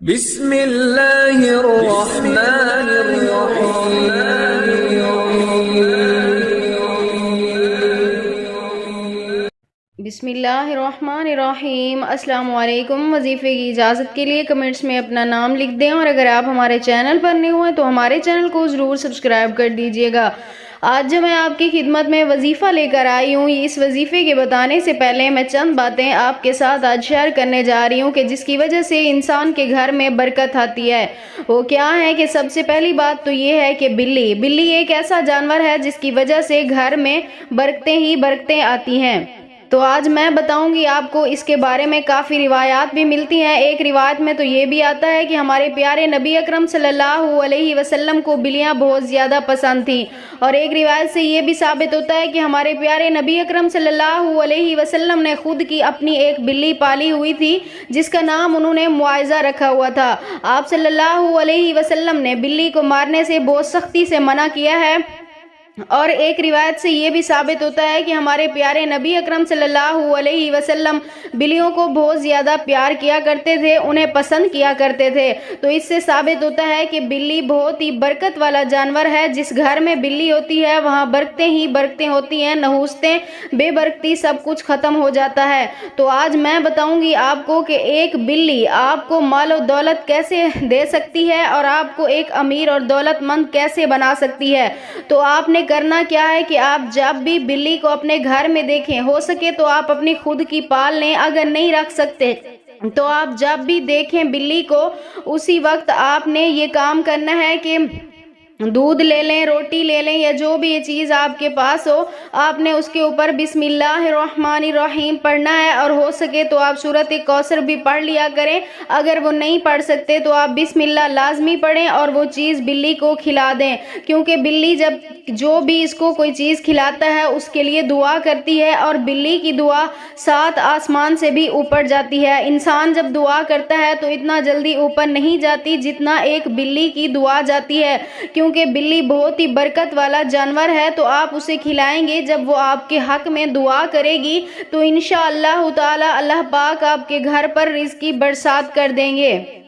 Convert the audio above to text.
بسم اللہ الرحمن الرحیم۔ بسم اللہ الرحمن الرحیم۔ السلام علیکم۔ وظیفے کی اجازت کے لیے کمنٹس میں اپنا نام لکھ دیں، اور اگر آپ ہمارے چینل پر نئے ہوئے تو ہمارے چینل کو ضرور سبسکرائب کر دیجیے گا۔ آج جو میں آپ کی خدمت میں وظیفہ لے کر آئی ہوں، اس وظیفے کے بتانے سے پہلے میں چند باتیں آپ کے ساتھ آج شیئر کرنے جا رہی ہوں کہ جس کی وجہ سے انسان کے گھر میں برکت آتی ہے۔ وہ کیا ہے کہ سب سے پہلی بات تو یہ ہے کہ بلی ایک ایسا جانور ہے جس کی وجہ سے گھر میں برکتیں ہی برکتیں آتی ہیں۔ تو آج میں بتاؤں گی آپ کو، اس کے بارے میں کافی روایات بھی ملتی ہیں۔ ایک روایت میں تو یہ بھی آتا ہے کہ ہمارے پیارے نبی اکرم صلی اللہ علیہ وسلم کو بلیاں بہت زیادہ پسند تھیں، اور ایک روایت سے یہ بھی ثابت ہوتا ہے کہ ہمارے پیارے نبی اکرم صلی اللہ علیہ وسلم نے خود کی اپنی ایک بلی پالی ہوئی تھی جس کا نام انہوں نے معاوضہ رکھا ہوا تھا۔ آپ صلی اللہ علیہ وسلم نے بلی کو مارنے سے بہت سختی سے منع کیا ہے، اور ایک روایت سے یہ بھی ثابت ہوتا ہے کہ ہمارے پیارے نبی اکرم صلی اللہ علیہ وسلم بلیوں کو بہت زیادہ پیار کیا کرتے تھے، انہیں پسند کیا کرتے تھے۔ تو اس سے ثابت ہوتا ہے کہ بلی بہت ہی برکت والا جانور ہے۔ جس گھر میں بلی ہوتی ہے وہاں برکتیں ہی برکتیں ہوتی ہیں، نحوستیں بے برکتی سب کچھ ختم ہو جاتا ہے۔ تو آج میں بتاؤں گی آپ کو کہ ایک بلی آپ کو مال و دولت کیسے دے سکتی ہے، اور آپ کو ایک امیر اور دولت مند کیسے بنا سکتی ہے۔ تو آپ نے کرنا کیا ہے کہ آپ جب بھی بلی کو اپنے گھر میں دیکھیں، ہو سکے تو آپ اپنی خود کی پال لیں، اگر نہیں رکھ سکتے تو آپ جب بھی دیکھیں بلی کو، اسی وقت آپ نے یہ کام کرنا ہے کہ دودھ لے لیں، روٹی لے لیں، یا جو بھی یہ چیز آپ کے پاس ہو، آپ نے اس کے اوپر بسم اللہ الرحمن الرحیم پڑھنا ہے، اور ہو سکے تو آپ سورۃ کوثر بھی پڑھ لیا کریں۔ اگر وہ نہیں پڑھ سکتے تو آپ بسم اللہ لازمی پڑھیں اور وہ چیز بلی کو کھلا دیں، کیونکہ بلی جب جو بھی اس کو کوئی چیز کھلاتا ہے اس کے لیے دعا کرتی ہے، اور بلی کی دعا 7 آسمان سے بھی اوپر جاتی ہے۔ انسان جب دعا کرتا ہے تو اتنا جلدی اوپر نہیں جاتی جتنا ایک بلی کی دعا جاتی ہے، کیونکہ بلی بہت ہی برکت والا جانور ہے۔ تو آپ اسے کھلائیں گے، جب وہ آپ کے حق میں دعا کرے گی تو انشاءاللہ تعالی اللہ پاک آپ کے گھر پر رزق کی برسات کر دیں گے۔